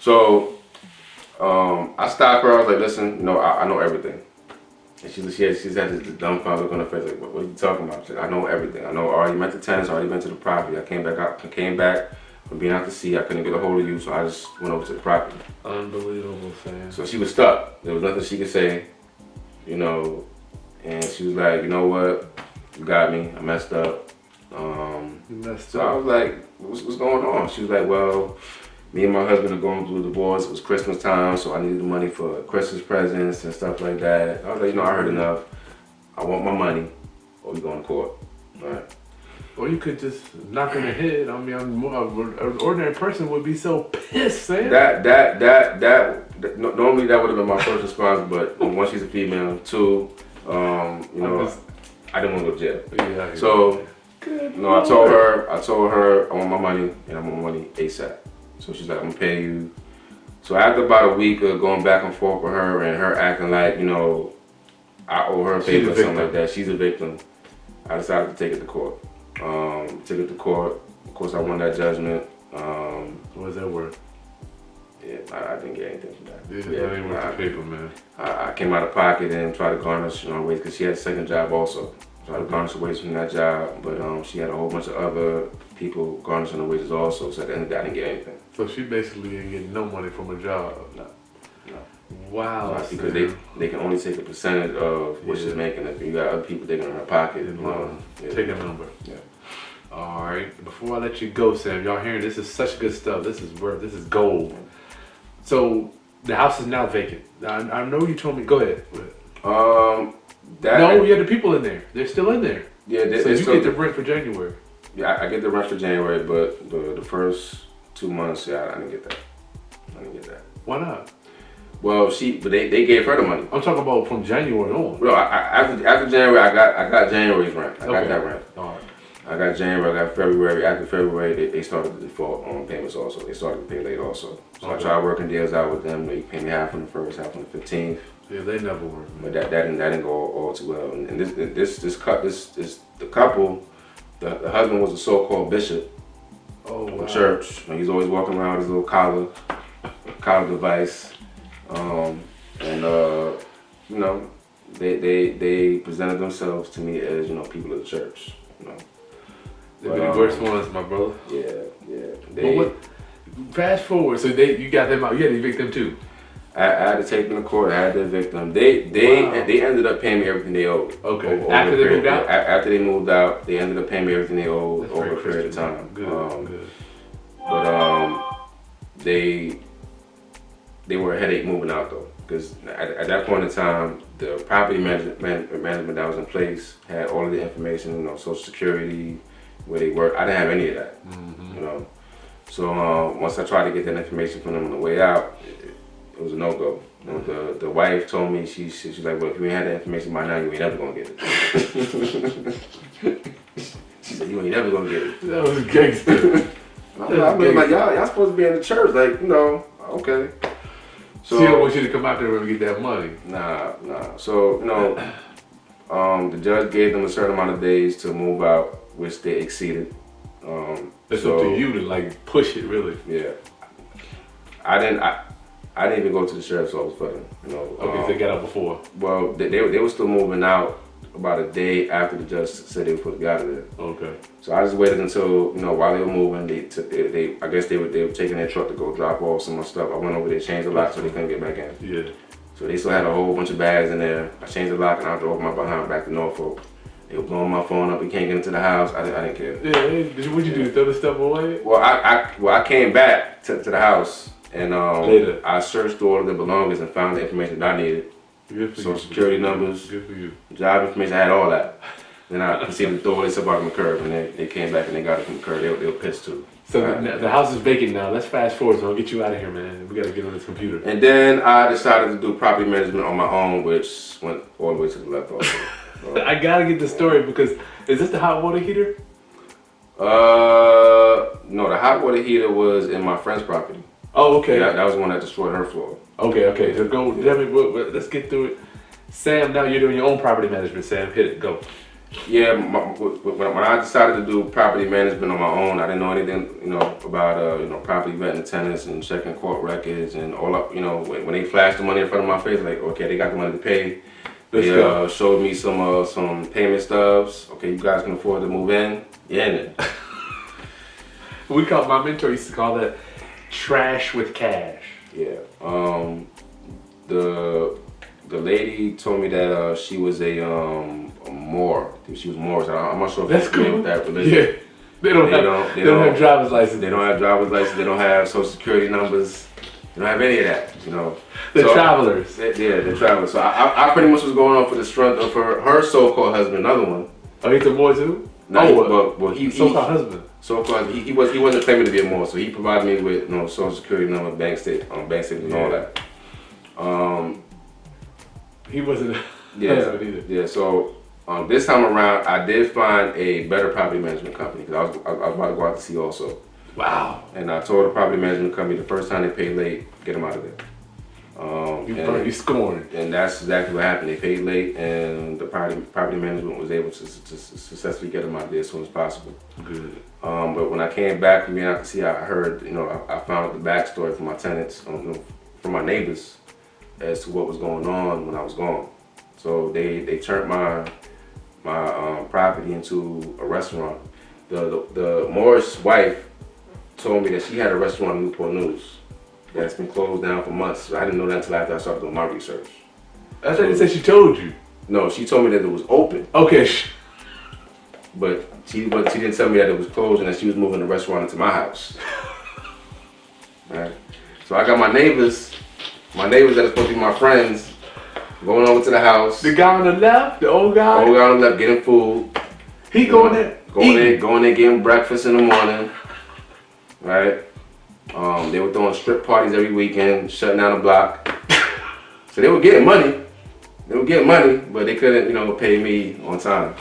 So I stopped her. I was like, listen, I know everything. And she's had this dumbfounded look on her face, like, what are you talking about? She's like, I know everything. I already met the tenants, I already went to the property. I came back from being out to sea. I couldn't get a hold of you, so I just went over to the property. Unbelievable, Sam. So she was stuck. There was nothing she could say, and she was like, you know what? You got me. I messed up. So I was like, what's going on? She was like, well, me and my husband are going through a divorce. It was Christmas time, so I needed the money for Christmas presents and stuff like that. I was like, I heard enough. I want my money, or we going to court. All right. Or you could just knock on the head. I mean, an ordinary person would be so pissed, Sam. Normally that would have been my first response, but one, she's a female. Two, I didn't want to go to jail. Yeah. So, I told her I want my money, and I want my money ASAP. So she's like, I'm gonna pay you. So after about a week of going back and forth with her and her acting like, I owe her a favor or something like that, she's a victim, I decided to take it to court. Took it to court. Of course, I won that judgment. What was that worth? Yeah, I didn't get anything from that. Yeah, that ain't worth the paper, man. I came out of pocket and tried to garnish ways, because she had a second job also. Tried to garnish the wages from that job, but she had a whole bunch of other people garnishing the wages also, so at the end of the day, I didn't get anything. So she basically didn't get no money from a job? No. Wow. Because they can only take a percentage of what she's making. If you got other people digging in her pocket, take a number. Yeah. All right. Before I let you go, Sam, y'all hearing this is such good stuff. This is gold. So the house is now vacant. I know you told me. Go ahead. You had the people in there. They're still in there. Yeah. So you get the rent for January. Yeah, I get the rent for January, but the first 2 months, I didn't get that. Why not? Well, they gave her the money. I'm talking about from January on. No, after January, I got January's rent. I got that rent. All right. I got January, I got February. After February, they started to default on payments also. They started to pay late also. So I tried working deals out with them. They paid me half on the first, half on the 15th. Yeah, they never work. But that didn't go all too well. And the couple, the husband was a so-called bishop of church. And he's always walking around with his little collar device. They presented themselves to me as people of the church. They're the worst ones, my brother. Yeah. Fast forward, so you got them out. You had to evict them too. I had to take them to court. I had to evict them. They ended up paying me everything they owed. Okay. After they moved out. After they moved out, they ended up paying me everything they owed over a period of time. Good. But they were a headache moving out though, because at that point in time, the property management that was in place had all of the information, Social Security, where they work. I didn't have any of that, So once I tried to get that information from them on the way out, it was a no-go. The wife told me, she's like, well, if you ain't had that information by now, you ain't never gonna get it. She said, you ain't never gonna get it. That was gangster. I'm like, y'all supposed to be in the church, okay. So she don't want you to come out there and get that money. Nah. So, the judge gave them a certain amount of days to move out, which they exceeded. It's up to you to push it, really. Yeah. I didn't even go to the sheriff's office for them. Okay, they got out before. Well, they were still moving out about a day after the judge said they were supposed to get out of there. Okay. So I just waited until while they were moving, I guess they were taking their truck to go drop off some more stuff. I went over there, changed the lock so they couldn't get back in. Yeah. So they still had a whole bunch of bags in there. I changed the lock and I drove my behind back to Norfolk. They were blowing my phone up. We can't get into the house. I didn't care. Yeah. What'd you do? Throw the stuff away? Well, I came back to the house and later I searched through all of the belongings and found the information that I needed. Good for Social security numbers. Good for you. Job information. I had all that. Then I proceeded to throw this up on the curb, and they came back and they got it from the curb. They were pissed too. So the house is vacant now. Let's fast forward. So I'll get you out of here, man. We got to get on this computer. And then I decided to do property management on my own, which went all the way to the left also. So, I gotta get the story because is this the hot water heater? No, the hot water heater was in my friend's property. Oh, okay. That was the one that destroyed her floor. Okay. So go. Let's get through it. Sam, now you're doing your own property management. Sam, hit it. Go. Yeah, when I decided to do property management on my own, I didn't know anything, about property vetting tenants and checking court records and all up. When they flashed the money in front of my face, like, okay, they got the money to pay. They showed me some payment stubs. Okay, you guys can afford to move in. Yeah, then. My mentor used to call that trash with cash. Yeah. The lady told me that she was a Moor. She was Moor. So I'm not sure if that's familiar cool with that religion. Yeah. They don't have driver's license. They don't have driver's license. They don't have social security numbers. They don't have any of that. The travelers. Yeah, the travelers. So I pretty much was going on for the strength of her so-called husband, another one. Oh, he's a Moor too? No, he so-called husband. So-called he wasn't claiming to be a Moor, so he provided me with social security number, bank statement, and all that. He wasn't. Yeah, yeah. So this time around, I did find a better property management company because I was about to go out to sea also. Wow. And I told the property management company the first time they paid late, get them out of there. You scorned. And that's exactly what happened. They paid late, and the property management was able to successfully get them out there as soon as possible. Good. But when I came back from being out to sea, I heard, I found out the backstory from my tenants, from my neighbors, as to what was going on when I was gone. So they turned my property into a restaurant. The Morris wife told me that she had a restaurant in Newport News that's been closed down for months. I didn't know that until after I started doing my research. I thought you said she told you. No, she told me that it was open. Okay. But she didn't tell me that it was closed and that she was moving the restaurant into my house. Right. So I got my neighbors that are supposed to be my friends, going over to the house. The guy on the left, the old guy? The old guy on the left, getting food. He going there? Going there, getting breakfast in the morning. Right? They were throwing strip parties every weekend, shutting down the block. So they were getting money. But they couldn't, pay me on time.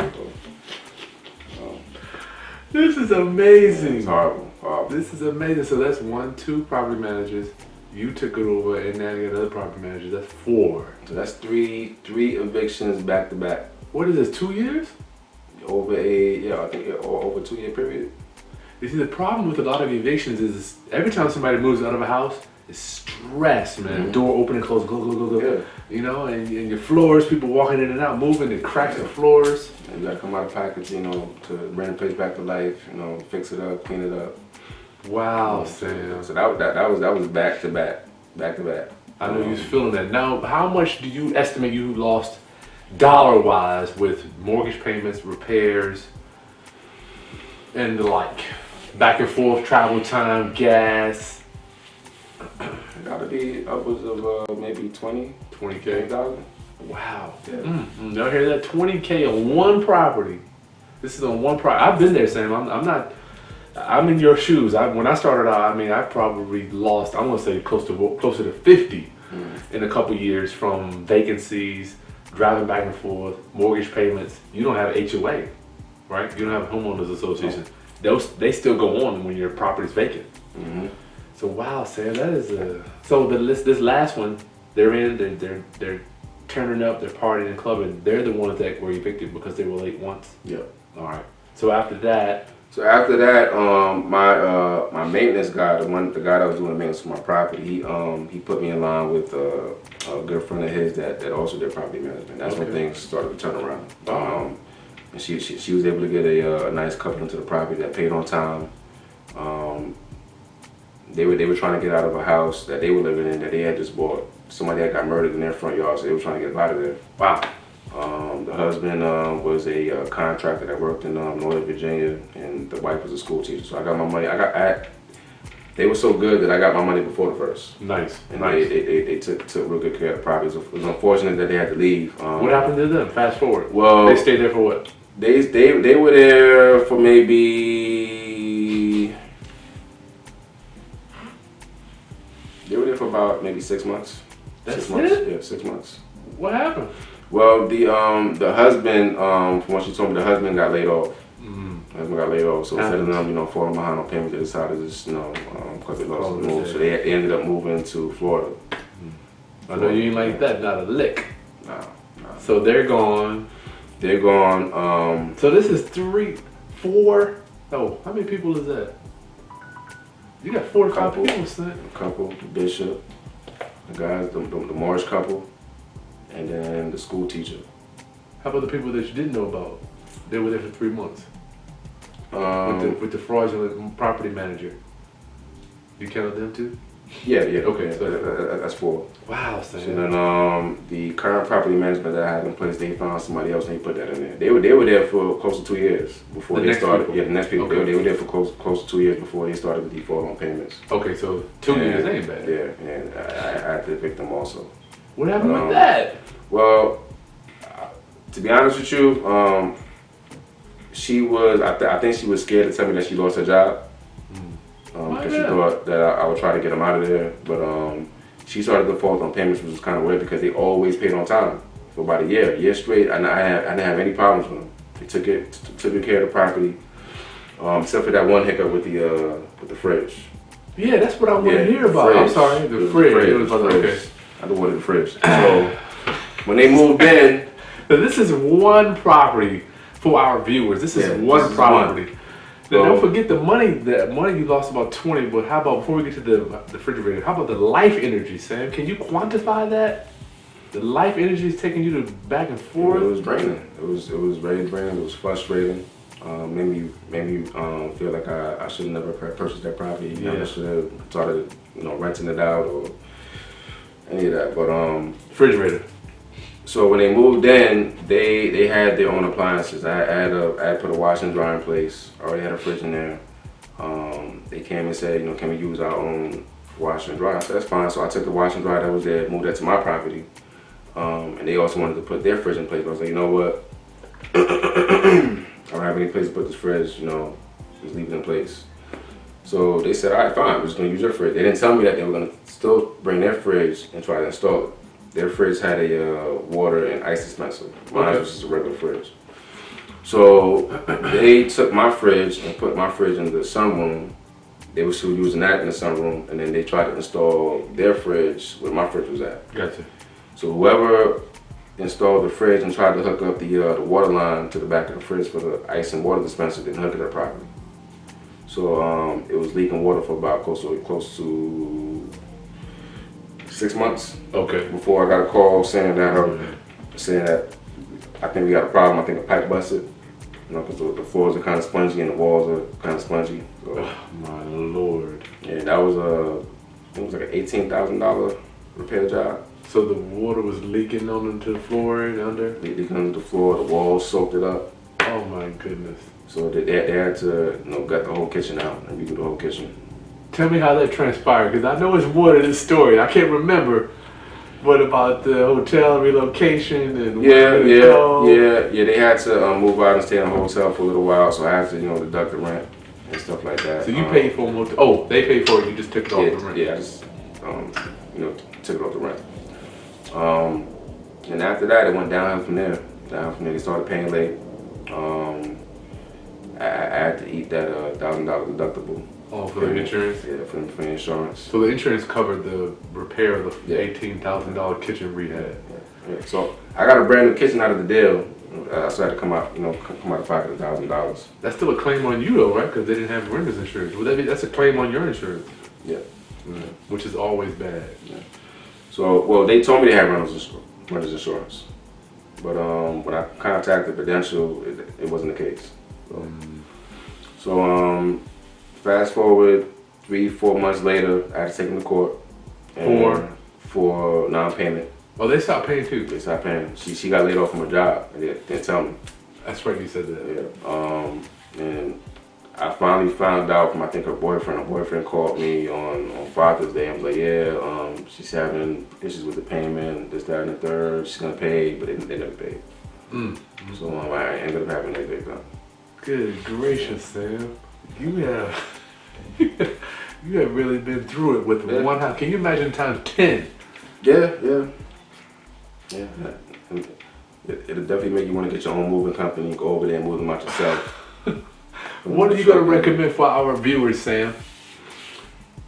This is amazing. It's horrible. This is amazing. So that's 1, 2 property managers. You took it over, and now you got other property managers. That's 4. So that's three evictions back to back. What is this? 2 years? Over I think over a 2-year period. You see, the problem with a lot of evictions is every time somebody moves out of a house, it's stress, man. Mm-hmm. Door open and close, go. Yeah. And your floors, people walking in and out, moving, it cracks the floors. And you gotta come out of pockets, to bring the place back to life. Fix it up, clean it up. Wow, Sam. So that was back to back. I know you was feeling that. Now, how much do you estimate you lost dollar-wise with mortgage payments, repairs, and the like? Back and forth, travel time, gas. It gotta be upwards of maybe 20K. $20,000. Wow. Yeah. Y'all hear that? 20K on one property. This is on one property. I've been there, Sam. I'm in your shoes. When I started out, I probably lost, I'm gonna say closer to 50 in a couple years from vacancies, driving back and forth, mortgage payments. You don't have HOA, right? You don't have a homeowners association. They still go on when your property's vacant. Mm-hmm. So wow, Sam, that is so this last one, they're turning up, they're partying and clubbing. They're the ones that were evicted because they were late once. Yep. All right. So after that, my maintenance guy, the guy that was doing maintenance for my property, he put me in line with a good friend of his that also did property management. That's when things started to turn around. And she was able to get a nice couple into the property that paid on time. They were trying to get out of a house that they were living in that they had just bought. Somebody had got murdered in their front yard, so they were trying to get out of there. wow. The husband was a contractor that worked in Northern Virginia, and the wife was a school teacher. So I got my money. They were so good that I got my money before the first. Nice. And nice. They took real good care of the property. It was unfortunate that they had to leave. What happened to them? Fast forward. Well, they stayed there for what? They were there for maybe. They were there for about maybe 6 months. That's 6 months. it? Yeah, 6 months. What happened? Well, the husband, from what she told me, the husband got laid off. The husband got laid off, so instead of them, falling behind on payments, they decided to just, cut their losses and move. So they ended up moving to Florida. I know you ain't like that, not a lick. Nah. So they're gone. They're gone. So this is 3, 4. Oh, how many people is that? You got 4 or 5 people, son. A couple, Bishop, the guys, the Morris couple, and then the school teacher. How about the people that you didn't know about? They were there for 3 months. With the fraudulent property manager. You counted them too? Yeah. Okay, Yeah, so that's 4. wow, Sam. So then, the current property management that I had in place, they found somebody else and they put that in there. They were there for close to 2 years before they started. People. Yeah, the next people. Okay. They were there for close to 2 years before they started the default on payments. Okay, so 2 years ain't bad. Yeah, and I had to evict them also. What happened with that? Well, to be honest with you, she was. I think she was scared to tell me that she lost her job. Because she thought that I would try to get them out of there, but she started default on payments, which was kind of weird because they always paid on time for about a year straight. I didn't have any problems with them. They took good care of the property, except for that one hiccup with the fridge. Yeah, that's what I want to hear about. I'm sorry, the fridge. It was okay. I don't want the fridge. So when they moved in, so this is one property for our viewers. This is one property. Now, don't forget the money. The money you lost about 20. But how about before we get to the refrigerator? How about the life energy, Sam? Can you quantify that? The life energy is taking you to back and forth. It was draining. It was very draining. It was frustrating. Made me feel like I should have never purchased that property. Yeah. I should have started, renting it out or any of that. But refrigerator. So when they moved in, they had their own appliances. I had put a washer and dryer in place. I already had a fridge in there. They came and said, can we use our own washer and dryer? I said, that's fine. So I took the washer and dryer that was there, moved that to my property. And they also wanted to put their fridge in place. But I was like, you know what? I don't have any place to put this fridge, just leave it in place. So they said, all right, fine, we're just gonna use your fridge. They didn't tell me that they were gonna still bring their fridge and try to install it. Their fridge had a water and ice dispenser. Mine was just a regular fridge. So they took my fridge and put my fridge in the sunroom. They were still using that in the sunroom, and then they tried to install their fridge where my fridge was at. Gotcha. So whoever installed the fridge and tried to hook up the water line to the back of the fridge for the ice and water dispenser didn't hook it up properly. So it was leaking water for about close to 6 months. Okay. Before I got a call saying that I think we got a problem. I think a pipe busted. Because the floors are kind of spongy and the walls are kind of spongy. So, oh, my Lord. Yeah, that was it was like an $18,000 repair job. So the water was leaking onto the floor and under? Leaking onto the floor, the walls soaked it up. Oh my goodness. So they had to gut the whole kitchen out and redo the whole kitchen. Tell me how that transpired, because I know it's more to this story. I can't remember. What about the hotel relocation and Yeah. They had to move out and stay in a hotel for a little while, so I had to deduct the rent and stuff like that. So you paid for them? Oh, they paid for it. You just took it off the rent. Yeah, I just took it off the rent. And after that, it went downhill from there. They started paying late. I had to eat that $1,000 deductible. Oh, for the insurance? Yeah, for the insurance. So the insurance covered the repair of the $18,000 kitchen rehab. Yeah. So I got a brand new kitchen out of the deal. So I had to come out of pocket $1,000. That's still a claim on you though, right? Because they didn't have renter's insurance. That's a claim on your insurance? Yeah. Which is always bad. Yeah. So, well, they told me they had renter's insurance. But when I contacted Prudential, it wasn't the case. So fast forward 3-4 months later, I had to take him to court for non-payment. Oh, they stopped paying too. They stopped paying. She got laid off from her job and they didn't tell me. That's right, you said that. Yeah. And I finally found out from her boyfriend. Her boyfriend called me on Father's Day. I was like, yeah, she's having issues with the payment, this, that, and the third. She's gonna pay, but they never paid. So I ended up having that big done. Good gracious, Sam. You have really been through it with one house. Can you imagine times 10? Yeah. It'll definitely make you want to get your own moving company, go over there and move them out yourself. What are you going to recommend for our viewers, Sam?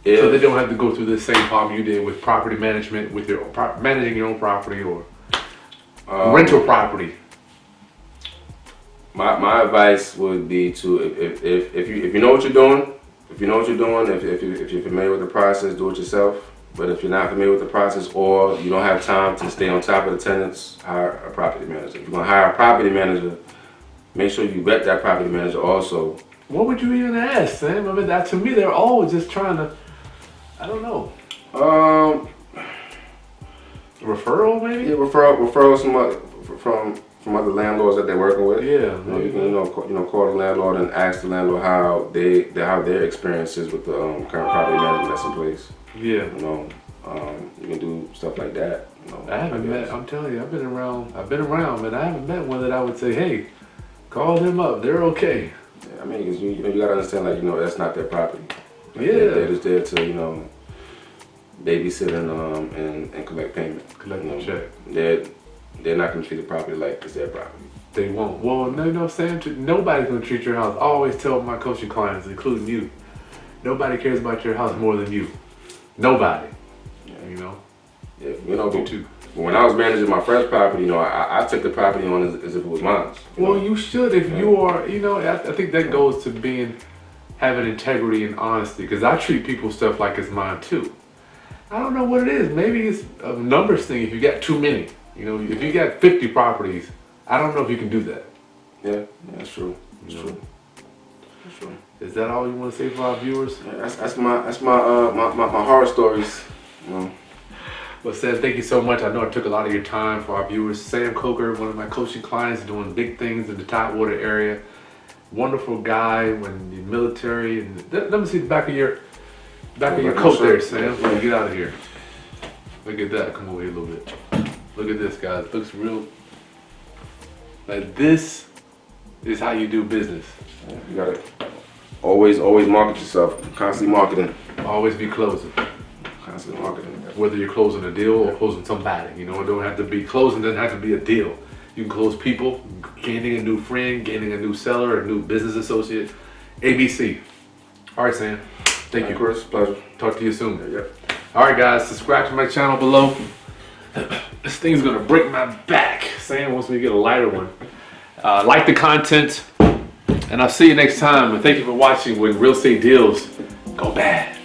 So they don't have to go through the same problem you did with property management, with your managing your own property or rental property. My advice would be to if you know what you're doing, if you're familiar with the process, do it yourself. But if you're not familiar with the process or you don't have time to stay on top of the tenants, hire a property manager. If you're gonna hire a property manager, make sure you vet that property manager also. What would you even ask, Sam? I mean, that to me, they're always just trying to, I don't know. Referral maybe? Yeah, referrals from other landlords that they're working with. Yeah. You can call the landlord and ask the landlord how their experience is with the current property management that's in place. Yeah. You can do stuff like that. I haven't met. I'm telling you, I've been around, but I haven't met one that I would say, hey, call them up. They're okay. Yeah, I mean, because you gotta understand, that's not their property. Yeah. They're just there to babysit and collect payment. Collect the check. They're not gonna treat the property like it's their property. They won't. Well, no, Sam. Nobody's gonna treat your house. I always tell my coaching clients, including you, nobody cares about your house more than you. Nobody. Yeah. Yeah, me too. When I was managing my friend's property, I took the property on as if it was mine. Well, you should if you are. I think that goes to having integrity and honesty. Because I treat people's stuff like it's mine too. I don't know what it is. Maybe it's a numbers thing. If you got too many, if you got 50 properties, I don't know if you can do that. Yeah, that's true. That's true. Is that all you want to say for our viewers? Yeah, that's my horror stories. Well, Sam, thank you so much. I know I took a lot of your time for our viewers. Sam Coker, one of my coaching clients, doing big things in the Tidewater area. Wonderful guy when the military. And let me see the back of your coat there, Sam. Before you get out of here. Look at that. Come over here a little bit. Look at this, guys. Looks real. Like this is how you do business. Yeah, you gotta always market yourself. Constantly marketing. Always be closing. Constantly marketing. Whether you're closing a deal or closing somebody, it don't have to be closing. Doesn't have to be a deal. You can close people, gaining a new friend, gaining a new seller, a new business associate. ABC. All right, Sam. Thank you, Chris. Pleasure. Talk to you soon. Yep. All right, guys. Subscribe to my channel below. This thing's gonna break my back. Sam wants me to get a lighter one. Like the content, and I'll see you next time. And thank you for watching when real estate deals go bad.